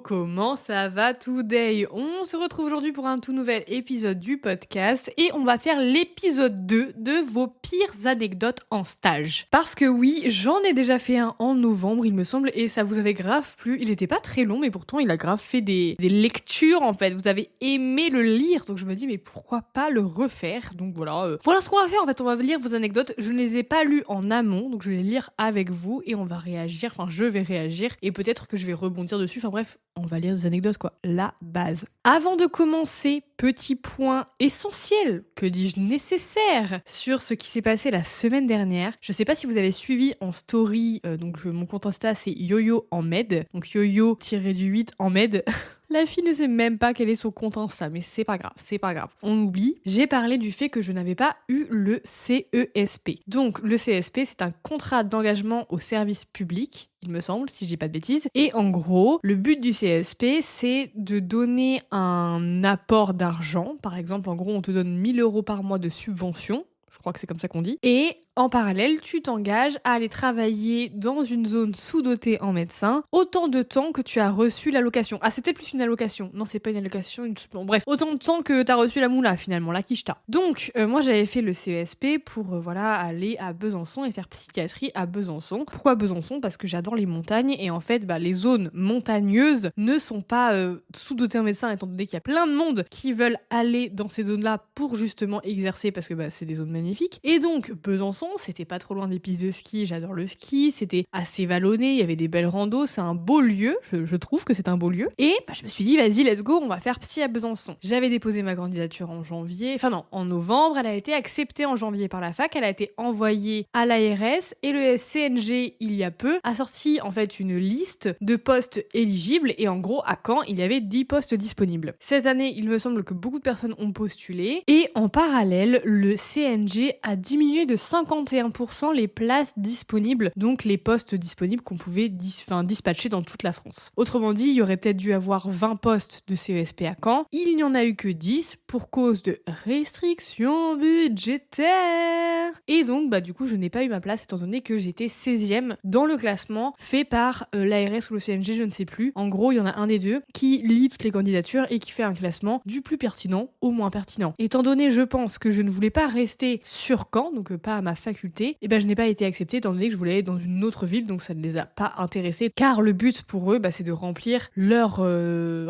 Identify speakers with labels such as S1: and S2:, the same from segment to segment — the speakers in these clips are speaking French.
S1: comment ça va today? On se retrouve aujourd'hui pour un tout nouvel épisode du podcast et on va faire l'épisode 2 de vos pires anecdotes en stage. Parce que oui, j'en ai déjà fait un en novembre il me semble et ça vous avait grave plu. Il était pas très long mais pourtant il a grave fait des lectures en fait. Vous avez aimé le lire donc je me dis mais pourquoi pas le refaire? Donc voilà ce qu'on va faire en fait. On va lire vos anecdotes. Je ne les ai pas lues en amont donc je vais les lire avec vous et on va réagir. Enfin je vais réagir et peut-être que je vais rebondir dessus. Enfin bref, on va lire des anecdotes quoi, la base. Avant de commencer, petit point essentiel, que dis-je nécessaire, sur ce qui s'est passé la semaine dernière. Je sais pas si vous avez suivi en story, mon compte Insta c'est YoYo en med, donc YoYo-8 en med. La fille ne sait même pas quel est son compte Insta, mais c'est pas grave, on oublie. J'ai parlé du fait que je n'avais pas eu le CESP. Donc le CESP, c'est un contrat d'engagement au service public, il me semble, si je dis pas de bêtises. Et en gros, le but du CESP, c'est de donner un apport d'argent. Par exemple, en gros, on te donne 1 000 € par mois de subvention. Je crois que c'est comme ça qu'on dit. Et en parallèle, tu t'engages à aller travailler dans une zone sous-dotée en médecins autant de temps que tu as reçu l'allocation. Ah, c'est peut-être plus une allocation. Non, c'est pas une allocation. Bon, bref, autant de temps que tu as reçu la moula finalement, la quicheta. Donc, moi j'avais fait le CESP pour aller à Besançon et faire psychiatrie à Besançon. Pourquoi Besançon? Parce que j'adore les montagnes et en fait, les zones montagneuses ne sont pas sous-dotées en médecins étant donné qu'il y a plein de monde qui veulent aller dans ces zones-là pour justement exercer parce que c'est des zones magnifiques. Et donc, Besançon, c'était pas trop loin des pistes de ski, j'adore le ski, c'était assez vallonné, il y avait des belles randos, c'est un beau lieu, je trouve que c'est un beau lieu. Et je me suis dit, vas-y, let's go, on va faire psy à Besançon. J'avais déposé ma candidature en novembre, elle a été acceptée en janvier par la fac, elle a été envoyée à l'ARS et le CNG, il y a peu, a sorti en fait une liste de postes éligibles et en gros, à Caen, il y avait 10 postes disponibles. Cette année, il me semble que beaucoup de personnes ont postulé et en parallèle, le CNG a diminué de 51% les places disponibles, donc les postes disponibles qu'on pouvait dispatcher dans toute la France. Autrement dit, il y aurait peut-être dû avoir 20 postes de CESP à Caen, il n'y en a eu que 10 pour cause de restrictions budgétaires. Et donc, du coup, je n'ai pas eu ma place étant donné que j'étais 16e dans le classement fait par l'ARS ou le CNG, je ne sais plus. En gros, il y en a un des deux qui lit toutes les candidatures et qui fait un classement du plus pertinent au moins pertinent. Étant donné, je pense que je ne voulais pas rester sur Caen, donc pas à ma faculté, et je n'ai pas été acceptée étant donné que je voulais aller dans une autre ville, donc ça ne les a pas intéressés, car le but pour eux, c'est de remplir leur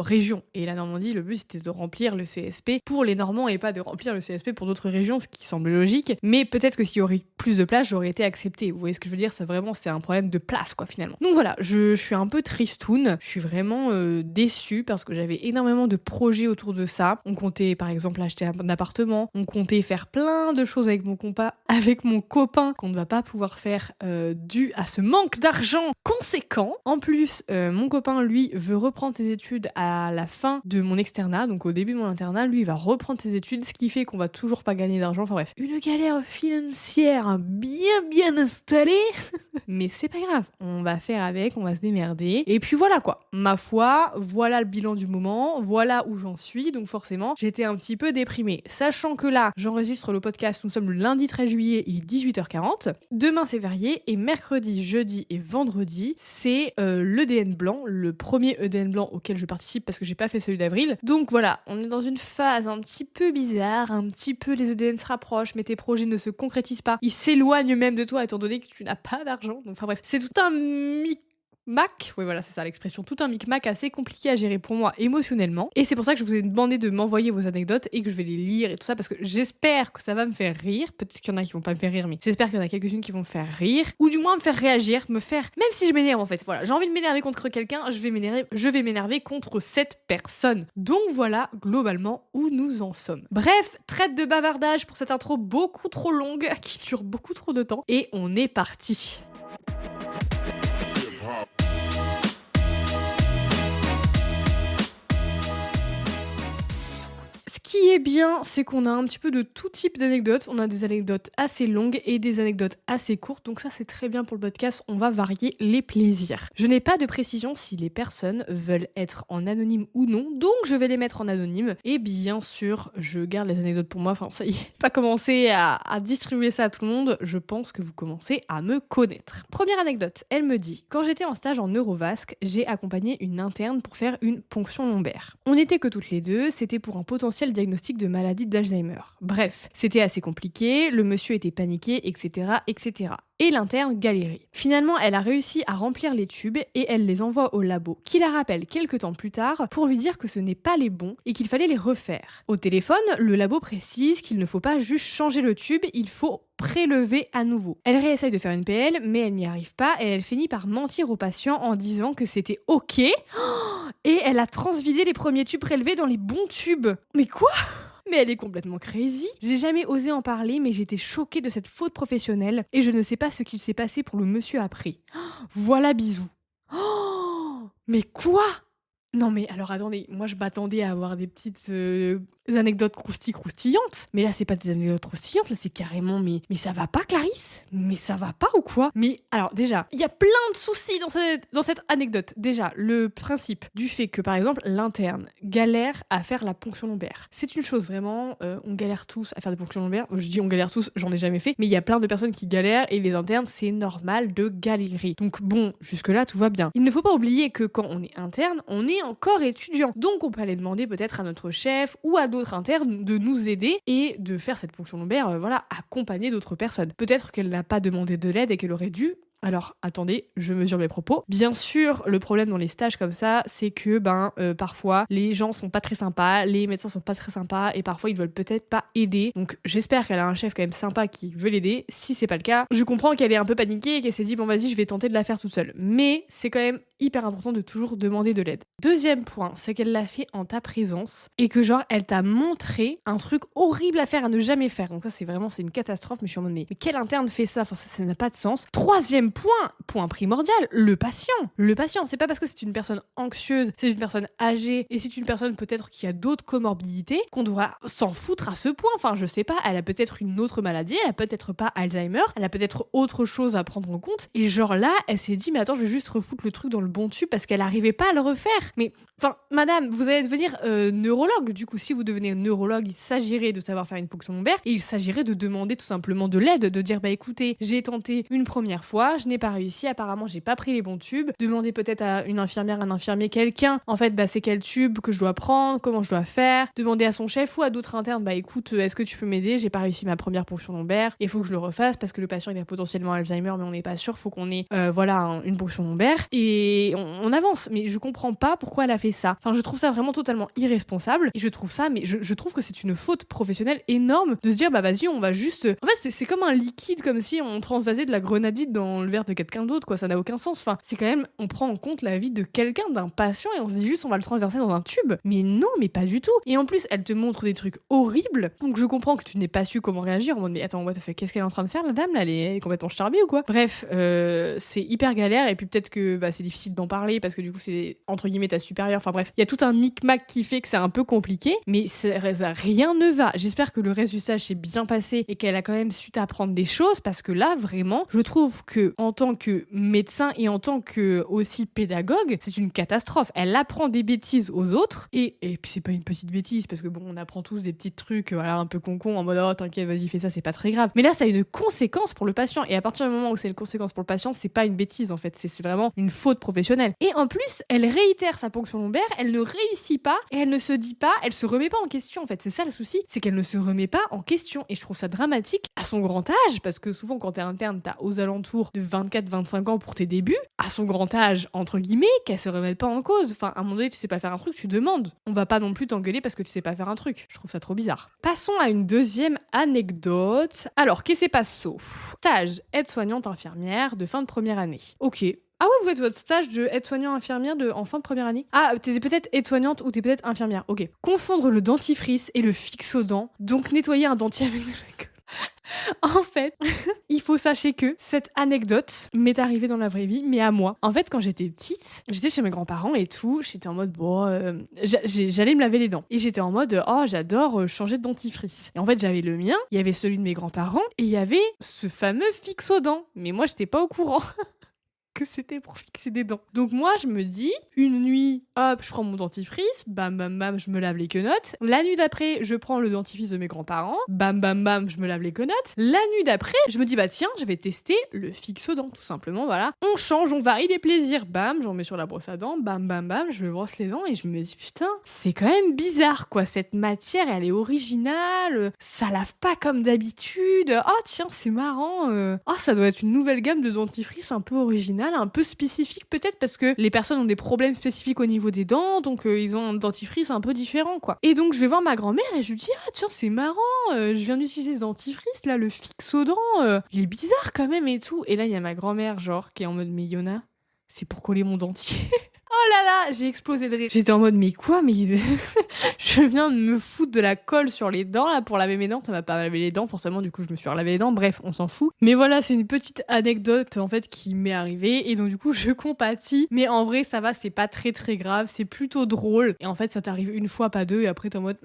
S1: région. Et la Normandie, le but c'était de remplir le CSP pour les Normands et pas de remplir le CSP pour d'autres régions, ce qui semble logique. Mais peut-être que s'il y aurait plus de place, j'aurais été acceptée. Vous voyez ce que je veux dire? Ça vraiment, c'est un problème de place, quoi, finalement. Donc voilà, je suis un peu tristoune. Je suis vraiment déçue parce que j'avais énormément de projets autour de ça. On comptait, par exemple, acheter un appartement. On comptait faire plein de choses avec mon copain qu'on ne va pas pouvoir faire dû à ce manque d'argent conséquent. En plus, mon copain, lui, veut reprendre ses études à la fin de mon externat, donc au début de mon internat, lui, il va reprendre ses études, ce qui fait qu'on va toujours pas gagner d'argent. Enfin bref, une galère financière bien installée. Mais c'est pas grave, on va faire avec, on va se démerder. Et puis voilà quoi, ma foi, voilà le bilan du moment, voilà où j'en suis, donc forcément, j'étais un petit peu déprimée. Sachant que là, j'enregistre le podcast, nous sommes le lundi 13 juillet, il est 18h40. Demain, c'est férié, et mercredi, jeudi et vendredi, c'est l'EDN blanc, le premier EDN blanc auquel je participe parce que j'ai pas fait celui d'avril. Donc voilà, on est dans une phase un petit peu bizarre, un petit peu les EDN se rapprochent, mais tes projets ne se concrétisent pas. Ils s'éloignent même de toi étant donné que tu n'as pas d'argent. Donc enfin bref, c'est tout un micmac, oui voilà c'est ça l'expression, tout un micmac assez compliqué à gérer pour moi émotionnellement. Et c'est pour ça que je vous ai demandé de m'envoyer vos anecdotes et que je vais les lire et tout ça parce que j'espère que ça va me faire rire. Peut-être qu'il y en a qui vont pas me faire rire, mais j'espère qu'il y en a quelques-unes qui vont me faire rire ou du moins me faire réagir, même si je m'énerve en fait. Voilà, j'ai envie de m'énerver contre quelqu'un, je vais m'énerver contre cette personne. Donc voilà globalement où nous en sommes. Bref, traite de bavardage pour cette intro beaucoup trop longue qui dure beaucoup trop de temps et on est parti. Ce qui est bien, c'est qu'on a un petit peu de tout type d'anecdotes. On a des anecdotes assez longues et des anecdotes assez courtes. Donc ça, c'est très bien pour le podcast. On va varier les plaisirs. Je n'ai pas de précision si les personnes veulent être en anonyme ou non. Donc je vais les mettre en anonyme. Et bien sûr, je garde les anecdotes pour moi. Enfin, ça y est, pas commencer à distribuer ça à tout le monde. Je pense que vous commencez à me connaître. Première anecdote, elle me dit: quand j'étais en stage en Neurovasc, j'ai accompagné une interne pour faire une ponction lombaire. On n'était que toutes les deux, c'était pour un potentiel diagnostic de maladie d'Alzheimer. Bref, c'était assez compliqué, le monsieur était paniqué, etc., etc. Et l'interne galérait. Finalement, elle a réussi à remplir les tubes et elle les envoie au labo, qui la rappelle quelques temps plus tard pour lui dire que ce n'est pas les bons et qu'il fallait les refaire. Au téléphone, le labo précise qu'il ne faut pas juste changer le tube, il faut prélever à nouveau. Elle réessaye de faire une PL, mais elle n'y arrive pas et elle finit par mentir au patient en disant que c'était OK. Et elle a transvidé les premiers tubes prélevés dans les bons tubes. Mais quoi ? Mais elle est complètement crazy. J'ai jamais osé en parler, mais j'étais choquée de cette faute professionnelle et je ne sais pas ce qu'il s'est passé pour le monsieur après. Voilà, bisous. Mais quoi ? Non mais alors attendez, moi je m'attendais à avoir des petites anecdotes croustillantes, mais là c'est pas des anecdotes croustillantes, là c'est carrément mais ça va pas Clarisse ? Mais ça va pas ou quoi ? Mais alors déjà, il y a plein de soucis dans cette anecdote. Déjà, le principe du fait que par exemple l'interne galère à faire la ponction lombaire. C'est une chose vraiment, on galère tous à faire des ponctions lombaires. Je dis on galère tous, j'en ai jamais fait, mais il y a plein de personnes qui galèrent et les internes c'est normal de galérer. Donc bon, jusque là tout va bien. Il ne faut pas oublier que quand on est interne, on est encore étudiant. Donc on peut aller demander peut-être à notre chef ou à d'autres internes de nous aider et de faire cette ponction lombaire, voilà, accompagner d'autres personnes. Peut-être qu'elle n'a pas demandé de l'aide et qu'elle aurait dû. Alors, attendez, je mesure mes propos. Bien sûr, le problème dans les stages comme ça, c'est que parfois, les gens sont pas très sympas, les médecins sont pas très sympas, et parfois, ils veulent peut-être pas aider. Donc, j'espère qu'elle a un chef quand même sympa qui veut l'aider. Si c'est pas le cas, je comprends qu'elle est un peu paniquée et qu'elle s'est dit, bon, vas-y, je vais tenter de la faire toute seule. Mais c'est quand même hyper important de toujours demander de l'aide. Deuxième point, c'est qu'elle l'a fait en ta présence et que genre, elle t'a montré un truc horrible à faire, à ne jamais faire. Donc ça, c'est une catastrophe, mais je suis en mode, mais quel interne fait ça ? Enfin, ça n'a pas de sens. Troisième point primordial, le patient. Le patient, c'est pas parce que c'est une personne anxieuse, c'est une personne âgée et c'est une personne peut-être qui a d'autres comorbidités qu'on doit s'en foutre à ce point. Enfin, je sais pas, elle a peut-être une autre maladie, elle a peut-être pas Alzheimer, elle a peut-être autre chose à prendre en compte. Et genre là, elle s'est dit, mais attends, je vais juste refoutre le truc dans le bon tube parce qu'elle arrivait pas à le refaire. Mais, enfin, madame, vous allez devenir neurologue. Du coup, si vous devenez neurologue, il s'agirait de savoir faire une ponction lombaire et il s'agirait de demander tout simplement de l'aide, de dire, bah écoutez, j'ai tenté une première fois, je n'ai pas réussi, apparemment j'ai pas pris les bons tubes, demander peut-être à une infirmière, un infirmier, quelqu'un, en fait c'est quel tube que je dois prendre, comment je dois faire, demander à son chef ou à d'autres internes, bah écoute, est-ce que tu peux m'aider, j'ai pas réussi ma première ponction lombaire, il faut que je le refasse parce que le patient il a potentiellement Alzheimer mais on n'est pas sûr, faut qu'on ait une ponction lombaire et on avance. Mais je comprends pas pourquoi elle a fait ça. Enfin, je trouve ça vraiment totalement irresponsable et je trouve que c'est une faute professionnelle énorme de se dire bah vas-y, on va juste, en fait c'est comme un liquide, comme si on transvasait de la grenadine dans le verre de quelqu'un d'autre, quoi. Ça n'a aucun sens. Enfin, c'est quand même, on prend en compte la vie de quelqu'un, d'un patient, et on se dit juste on va le transverser dans un tube. Mais non, mais pas du tout. Et en plus, elle te montre des trucs horribles. Donc je comprends que tu n'aies pas su comment réagir. En mode, mais attends, qu'est-ce qu'elle est en train de faire, la dame là, elle est complètement charbée ou quoi? Bref, c'est hyper galère. Et puis peut-être que c'est difficile d'en parler parce que du coup, c'est entre guillemets ta supérieure. Enfin bref, il y a tout un micmac qui fait que c'est un peu compliqué. Mais rien ne va. J'espère que le reste du stage s'est bien passé et qu'elle a quand même su t'apprendre des choses parce que là, vraiment, je trouve que en tant que médecin et en tant que aussi pédagogue, c'est une catastrophe. Elle apprend des bêtises aux autres et puis c'est pas une petite bêtise parce que bon, on apprend tous des petits trucs voilà un peu concon en mode oh t'inquiète, vas-y fais ça, c'est pas très grave. Mais là ça a une conséquence pour le patient et à partir du moment où c'est une conséquence pour le patient, c'est pas une bêtise en fait, c'est vraiment une faute professionnelle. Et en plus, elle réitère sa ponction lombaire, elle ne réussit pas et elle ne se dit pas, elle se remet pas en question en fait. C'est ça le souci, c'est qu'elle ne se remet pas en question et je trouve ça dramatique à son grand âge parce que souvent quand t'es interne, t'as aux alentours de 24-25 ans pour tes débuts, à son grand âge, entre guillemets, qu'elle se remette pas en cause. Enfin, à un moment donné, tu sais pas faire un truc, tu demandes. On va pas non plus t'engueuler parce que tu sais pas faire un truc. Je trouve ça trop bizarre. Passons à une deuxième anecdote. Alors, qu'est-ce qui se passe? Stage aide-soignante infirmière de fin de première année. Ok. Ah ouais, vous faites votre stage de aide-soignant infirmière en fin de première année? Ah, t'es peut-être aide-soignante ou t'es peut-être infirmière. Ok. Confondre le dentifrice et le fixe aux dents. Donc nettoyer un dentier avec de l'alcool. En fait, il faut sachez que cette anecdote m'est arrivée dans la vraie vie, mais à moi. En fait, quand j'étais petite, j'étais chez mes grands-parents et tout, j'étais en mode bon, j'allais me laver les dents et j'étais en mode oh j'adore changer de dentifrice. Et en fait, j'avais le mien, il y avait celui de mes grands-parents et il y avait ce fameux fixe-aux-dents. Mais moi, j'étais pas au courant. Que c'était pour fixer des dents. Donc moi, je me dis, une nuit, hop, je prends mon dentifrice, bam bam bam, je me lave les quenottes. La nuit d'après, je prends le dentifrice de mes grands-parents, bam bam bam, je me lave les quenottes. La nuit d'après, je me dis, bah tiens, je vais tester le fixe-dents, tout simplement, voilà. On change, on varie les plaisirs, bam, j'en mets sur la brosse à dents, bam bam bam, je me brosse les dents et je me dis, putain, c'est quand même bizarre, quoi, cette matière, elle est originale, ça lave pas comme d'habitude, oh tiens, c'est marrant, oh, ça doit être une nouvelle gamme de dentifrice un peu originale, un peu spécifique peut-être parce que les personnes ont des problèmes spécifiques au niveau des dents, donc ils ont un dentifrice un peu différent, quoi. Et donc je vais voir ma grand-mère et je lui dis ah tiens c'est marrant, je viens d'utiliser ce dentifrice là, le fixe-aux-dents, il est bizarre quand même et tout. Et là il y a ma grand-mère genre qui est en mode mais Yona, c'est pour coller mon dentier. Oh là là, j'ai explosé de rire. J'étais en mode mais quoi, mais je viens de me foutre de la colle sur les dents là pour laver mes dents, ça m'a pas lavé les dents forcément, du coup je me suis relavé les dents, bref, on s'en fout. Mais voilà, c'est une petite anecdote en fait qui m'est arrivée et donc du coup je compatis, mais en vrai ça va, c'est pas très très grave, c'est plutôt drôle. Et en fait ça t'arrive une fois, pas deux, et après t'es en mode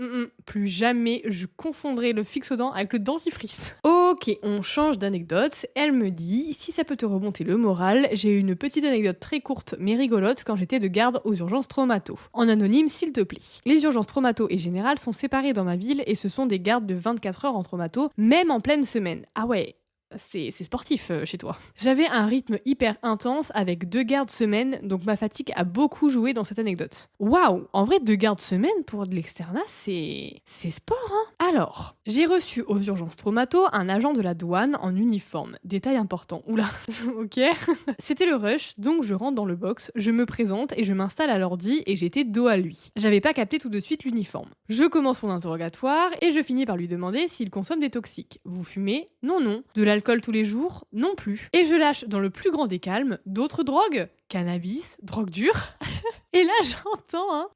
S1: plus jamais je confondrai le fixe-aux-dents avec le dentifrice. Ok, on change d'anecdote. Elle me dit si ça peut te remonter le moral, j'ai eu une petite anecdote très courte mais rigolote quand j'étais de garde aux urgences traumato. En anonyme, s'il te plaît. Les urgences traumato et générales sont séparées dans ma ville et ce sont des gardes de 24 heures en traumato, même en pleine semaine. Ah ouais, c'est sportif chez toi. J'avais un rythme hyper intense avec 2 gardes semaine, donc ma fatigue a beaucoup joué dans cette anecdote. Waouh, en vrai 2 gardes semaine pour de l'externat, c'est sport, hein. Alors, j'ai reçu aux urgences traumato un agent de la douane en uniforme. Détail important. Oula, ok. C'était le rush, donc je rentre dans le box, je me présente et je m'installe à l'ordi et j'étais dos à lui. J'avais pas capté tout de suite l'uniforme. Je commence mon interrogatoire et je finis par lui demander s'il consomme des toxiques. Vous fumez? Non, non. De l'alcool tous les jours? Non plus. Et je lâche dans le plus grand des calmes d'autres drogues? Cannabis? Drogue dure? Et là j'entends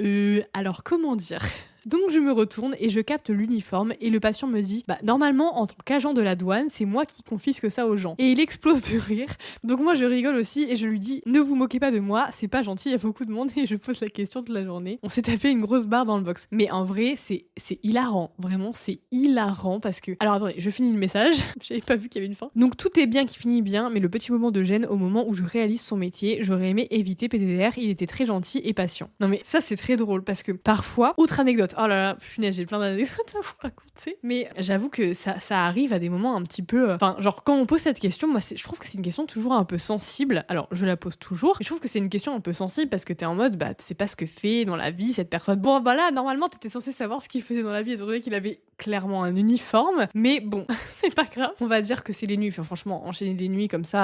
S1: alors comment dire? Donc je me retourne et je capte l'uniforme et le patient me dit normalement en tant qu'agent de la douane c'est moi qui confisque ça aux gens. Et il explose de rire, donc moi je rigole aussi et je lui dis ne vous moquez pas de moi, c'est pas gentil, il y a beaucoup de monde et je pose la question toute la journée. On s'est tapé une grosse barre dans le box. Mais en vrai c'est hilarant, vraiment c'est hilarant parce que... Alors attendez, je finis le message, j'avais pas vu qu'il y avait une fin. Donc tout est bien qui finit bien, mais le petit moment de gêne au moment où je réalise son métier, j'aurais aimé éviter PTDR, il était très gentil et patient. Non mais ça c'est très drôle parce que parfois, autre anecdote, oh là là, punaise, j'ai plein d'anecdotes à vous raconter. Mais j'avoue que ça arrive à des moments un petit peu... Enfin, genre, quand on pose cette question, moi, je trouve que c'est une question toujours un peu sensible. Alors, je la pose toujours. Mais je trouve que c'est une question un peu sensible parce que t'es en mode, tu sais pas ce que fait dans la vie cette personne. Bon, voilà, normalement, t'étais censé savoir ce qu'il faisait dans la vie, étant donné qu'il avait clairement un uniforme. Mais bon, c'est pas grave. On va dire que c'est les nuits. Enfin, franchement, enchaîner des nuits comme ça,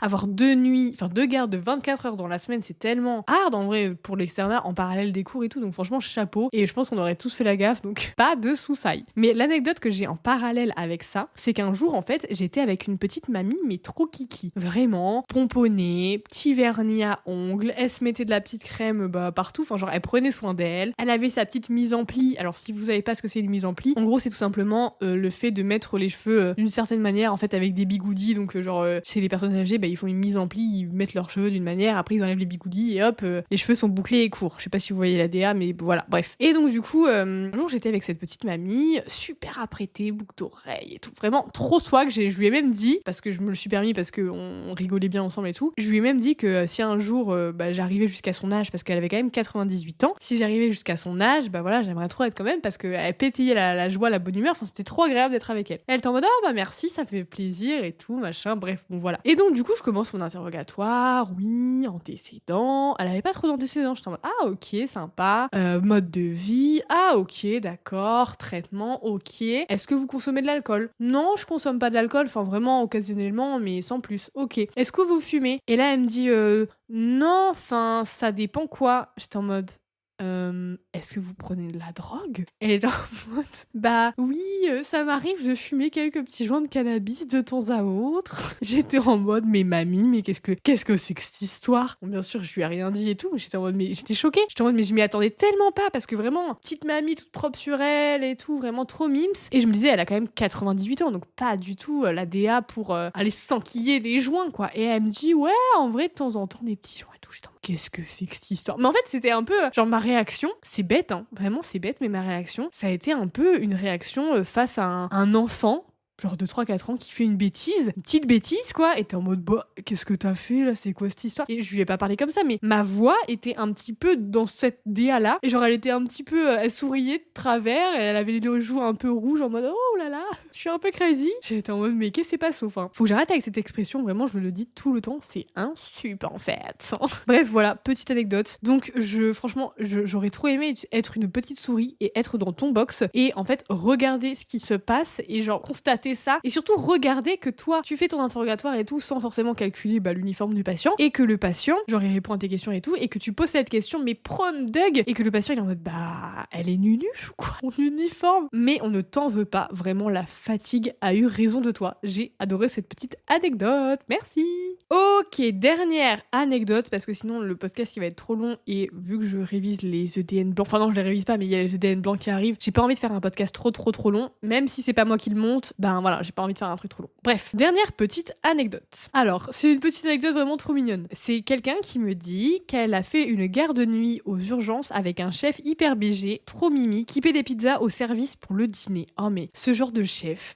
S1: avoir 2 nuits, 2 gardes de 24 heures dans la semaine, c'est tellement hard, en vrai, pour l'externat, en parallèle des cours et tout. Donc, franchement, chapeau. Et je pense qu'on aurait tous fait la gaffe, donc pas de soussailles. Mais l'anecdote que j'ai en parallèle avec ça, c'est qu'un jour, en fait, j'étais avec une petite mamie, mais trop kiki. Vraiment, pomponnée, petit vernis à ongles, elle se mettait de la petite crème partout, enfin genre elle prenait soin d'elle, elle avait sa petite mise en pli. Alors si vous savez pas ce que c'est une mise en pli, en gros c'est tout simplement le fait de mettre les cheveux d'une certaine manière, en fait avec des bigoudis, donc chez les personnes âgées, ils font une mise en pli, ils mettent leurs cheveux d'une manière, après ils enlèvent les bigoudis et hop, les cheveux sont bouclés et courts. Je sais pas si vous voyez la DA, mais voilà, bref. Et donc du coup, un jour j'étais avec cette petite mamie, super apprêtée, boucle d'oreilles et tout, vraiment trop swag. Je lui ai même dit, parce que je me le suis permis, parce qu'on rigolait bien ensemble et tout, je lui ai même dit que si un jour j'arrivais jusqu'à son âge, parce qu'elle avait quand même 98 ans, si j'arrivais jusqu'à son âge, voilà, j'aimerais trop être quand même, parce qu'elle pétillait la joie, la bonne humeur, enfin c'était trop agréable d'être avec elle. Elle était en mode merci, ça fait plaisir et tout, machin, bref, bon voilà. Et donc du coup je commence mon interrogatoire, oui, antécédents, elle avait pas trop d'antécédents, j'étais en mode ok, sympa, mode de vie, ok, d'accord, traitement, ok. Est-ce que vous consommez de l'alcool? Non, je consomme pas d'alcool, enfin vraiment occasionnellement, mais sans plus. Ok. Est-ce que vous fumez? Et là, elle me dit non, enfin, ça dépend quoi. J'étais en mode Est-ce que vous prenez de la drogue? Elle est en mode: «Bah oui, ça m'arrive de fumer quelques petits joints de cannabis de temps à autre». J'étais en mode: «Mais mamie, mais qu'est-ce que c'est que cette histoire?» Bon, bien sûr, je lui ai rien dit et tout, mais j'étais en mode mais j'étais choquée. J'étais en mode mais je m'y attendais tellement pas parce que vraiment, petite mamie toute propre sur elle et tout, vraiment trop mimes. Et je me disais, elle a quand même 98 ans, donc pas du tout la DA pour aller s'enquiller des joints, quoi. Et elle me dit: «Ouais, en vrai, de temps en temps, des petits joints et tout». J'étais en mode: «Qu'est-ce que c'est que cette histoire?» Mais en fait, c'était un peu genre ma réaction, c'est bête, hein, vraiment c'est bête, mais ma réaction, ça a été un peu une réaction face à un enfant genre de 3-4 ans qui fait une bêtise, une petite bêtise quoi, et t'es en mode bah qu'est-ce que t'as fait là, c'est quoi cette histoire? Et je lui ai pas parlé comme ça, mais ma voix était un petit peu dans cette DA là, et genre elle était un petit peu, elle souriait de travers, et elle avait les joues un peu rouges en mode oh là là, je suis un peu crazy. J'étais en mode mais qu'est-ce qui se passe enfin? Faut que j'arrête avec cette expression, vraiment je le dis tout le temps, c'est un sup en fait. Bref voilà, petite anecdote. Donc franchement, j'aurais trop aimé être une petite souris et être dans ton box et en fait regarder ce qui se passe et genre constater ça et surtout regarder que toi tu fais ton interrogatoire et tout sans forcément calculer l'uniforme du patient et que le patient genre il répond à tes questions et tout et que tu poses cette question mais prom dug et que le patient il est en mode bah elle est nunuche ou quoi mon uniforme, mais on ne t'en veut pas, vraiment la fatigue a eu raison de toi. J'ai adoré cette petite anecdote, merci. Ok, dernière anecdote parce que sinon le podcast il va être trop long et vu que je révise les EDN blancs, enfin non je les révise pas mais il y a les EDN blancs qui arrivent, j'ai pas envie de faire un podcast trop long, même si c'est pas moi qui le monte, voilà, j'ai pas envie de faire un truc trop long. Bref, dernière petite anecdote. Alors, c'est une petite anecdote vraiment trop mignonne. C'est quelqu'un qui me dit qu'elle a fait une garde de nuit aux urgences avec un chef hyper BG, trop mimi, qui paie des pizzas au service pour le dîner. Oh mais ce genre de chef,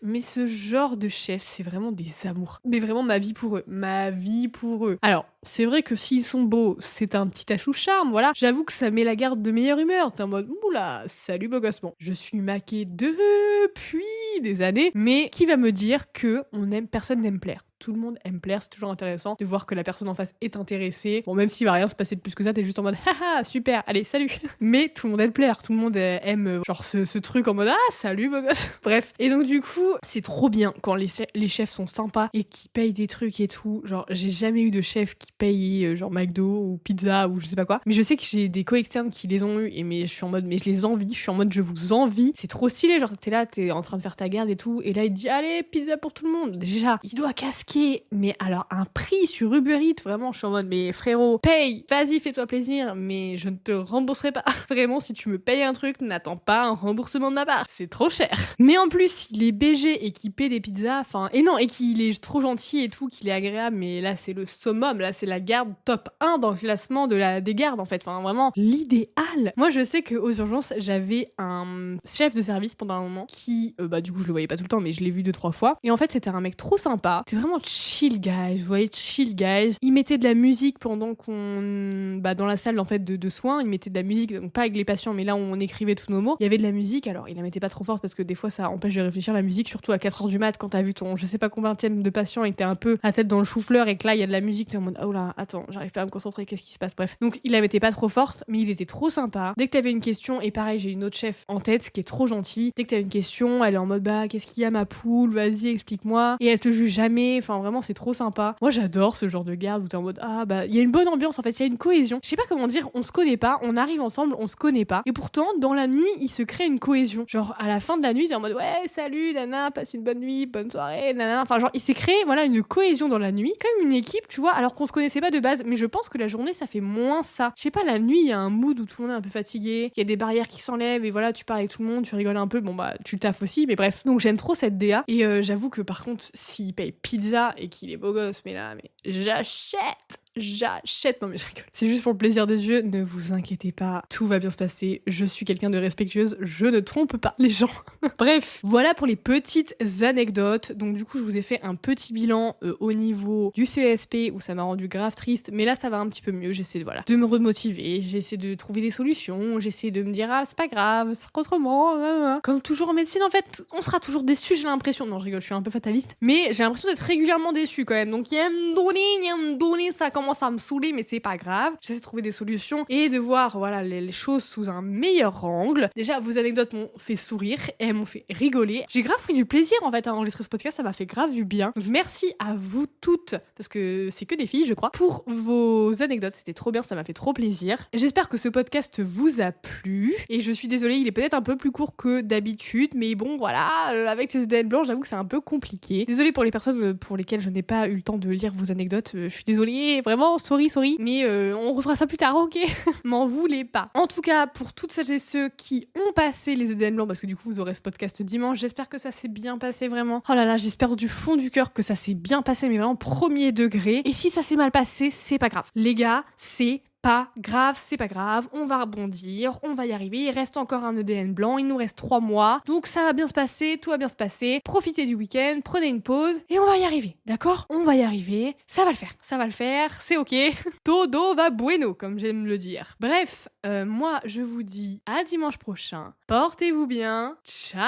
S1: c'est vraiment des amours. Mais vraiment ma vie pour eux. Alors, c'est vrai que s'ils sont beaux, c'est un petit atout charme, voilà. J'avoue que ça met la garde de meilleure humeur. T'es en mode, oula, salut beau gosse. Bon, je suis maquée depuis des années, mais qui va me dire que personne n'aime plaire? Tout le monde aime plaire, c'est toujours intéressant de voir que la personne en face est intéressée. Bon, même s'il va rien se passer de plus que ça, t'es juste en mode haha, super, allez, salut. Mais tout le monde aime plaire, tout le monde aime genre ce truc en mode ah, salut beau gosse. Bref, et donc du coup, c'est trop bien quand les chefs sont sympas et qui payent des trucs et tout. Genre, j'ai jamais eu de chef qui paye genre McDo ou pizza ou je sais pas quoi. Mais je sais que j'ai des co-externes qui les ont eu et mais je suis en mode mais je les envie, je suis en mode je vous envie. C'est trop stylé, genre t'es là, t'es en train de faire ta garde et tout et là il te dit allez, pizza pour tout le monde. Déjà, il doit casquer mais alors un prix sur Uber Eats, vraiment je suis en mode mais frérot, paye, vas-y fais-toi plaisir, mais je ne te rembourserai pas. Vraiment si tu me payes un truc, n'attends pas un remboursement de ma part, c'est trop cher. Mais en plus s'il est BG et qu'il paie des pizzas, et qu'il est trop gentil et tout, qu'il est agréable, mais là c'est le summum, là c'est la garde top 1 dans le classement des gardes en fait, vraiment l'idéal. Moi je sais qu'aux urgences j'avais un chef de service pendant un moment qui, du coup je le voyais pas tout le temps mais je l'ai vu 2-3 fois, et en fait c'était un mec trop sympa, c'était vraiment chill guys, vous voyez, chill guys. Il mettait de la musique pendant qu'on... dans la salle en fait de soins, il mettait de la musique, donc pas avec les patients, mais là où on écrivait tous nos mots, il y avait de la musique, alors il la mettait pas trop forte parce que des fois ça empêche de réfléchir la musique, surtout à 4h du mat quand t'as vu ton je sais pas combienième de patient et que t'es un peu la tête dans le chou-fleur et que là il y a de la musique, t'es en mode oh là, attends, j'arrive pas à me concentrer, qu'est-ce qui se passe? Bref. Donc il la mettait pas trop forte, mais il était trop sympa. Dès que t'avais une question, et pareil, j'ai une autre chef en tête qui est trop gentille, dès que t'avais une question, elle est en mode qu'est-ce qu'il y a ma poule, vas-y explique-moi, et elle te juge jamais, vraiment c'est trop sympa. Moi j'adore ce genre de garde où t'es en mode il y a une bonne ambiance en fait, il y a une cohésion. Je sais pas comment dire, on se connaît pas, on arrive ensemble, on se connaît pas. Et pourtant dans la nuit il se crée une cohésion. Genre à la fin de la nuit c'est en mode ouais salut nana, passe une bonne nuit, bonne soirée, nana. Genre il s'est créé une cohésion dans la nuit, comme une équipe tu vois, alors qu'on se connaissait pas de base. Mais je pense que la journée ça fait moins ça. Je sais pas, la nuit il y a un mood où tout le monde est un peu fatigué, il y a des barrières qui s'enlèvent et voilà tu parles avec tout le monde, tu rigoles un peu, tu taffes aussi, mais bref. Donc j'aime trop cette DA et j'avoue que par contre s'il paye pizza et qu'il est beau gosse, mais j'achète, non mais je rigole. C'est juste pour le plaisir des yeux, ne vous inquiétez pas, tout va bien se passer, je suis quelqu'un de respectueuse, je ne trompe pas les gens. Bref, voilà pour les petites anecdotes. Donc du coup je vous ai fait un petit bilan au niveau du CESP où ça m'a rendu grave triste, mais là ça va un petit peu mieux, j'essaie de me remotiver, j'essaie de trouver des solutions, j'essaie de me dire c'est pas grave, ce sera autrement. Comme toujours en médecine en fait, on sera toujours déçu, j'ai l'impression. Non je rigole, je suis un peu fataliste, mais j'ai l'impression d'être régulièrement déçue quand même, donc il y a un donné, ça commence commence à me saouler, mais c'est pas grave. J'essaie de trouver des solutions et de voir voilà les choses sous un meilleur angle. Déjà, vos anecdotes m'ont fait sourire et elles m'ont fait rigoler. J'ai grave pris du plaisir en fait à enregistrer ce podcast, ça m'a fait grave du bien. Donc merci à vous toutes, parce que c'est que des filles je crois, pour vos anecdotes. C'était trop bien, ça m'a fait trop plaisir. J'espère que ce podcast vous a plu et je suis désolée, il est peut-être un peu plus court que d'habitude, mais bon voilà, avec ces EDN blancs, j'avoue que c'est un peu compliqué. Désolée pour les personnes pour lesquelles je n'ai pas eu le temps de lire vos anecdotes, je suis désolée, vraiment, sorry, mais on refera ça plus tard, ok? M'en voulez pas. En tout cas, pour toutes celles et ceux qui ont passé les EDN blancs, parce que du coup vous aurez ce podcast dimanche, j'espère que ça s'est bien passé vraiment. Oh là là, j'espère du fond du cœur que ça s'est bien passé, mais vraiment premier degré. Et si ça s'est mal passé, c'est pas grave. Les gars, c'est pas grave, c'est pas grave, on va rebondir, on va y arriver, il reste encore un EDN blanc, il nous reste 3 mois, donc ça va bien se passer, tout va bien se passer, profitez du week-end, prenez une pause, et on va y arriver, d'accord? On va y arriver, ça va le faire, c'est ok, todo va bueno, comme j'aime le dire. Bref, moi je vous dis à dimanche prochain, portez-vous bien, ciao!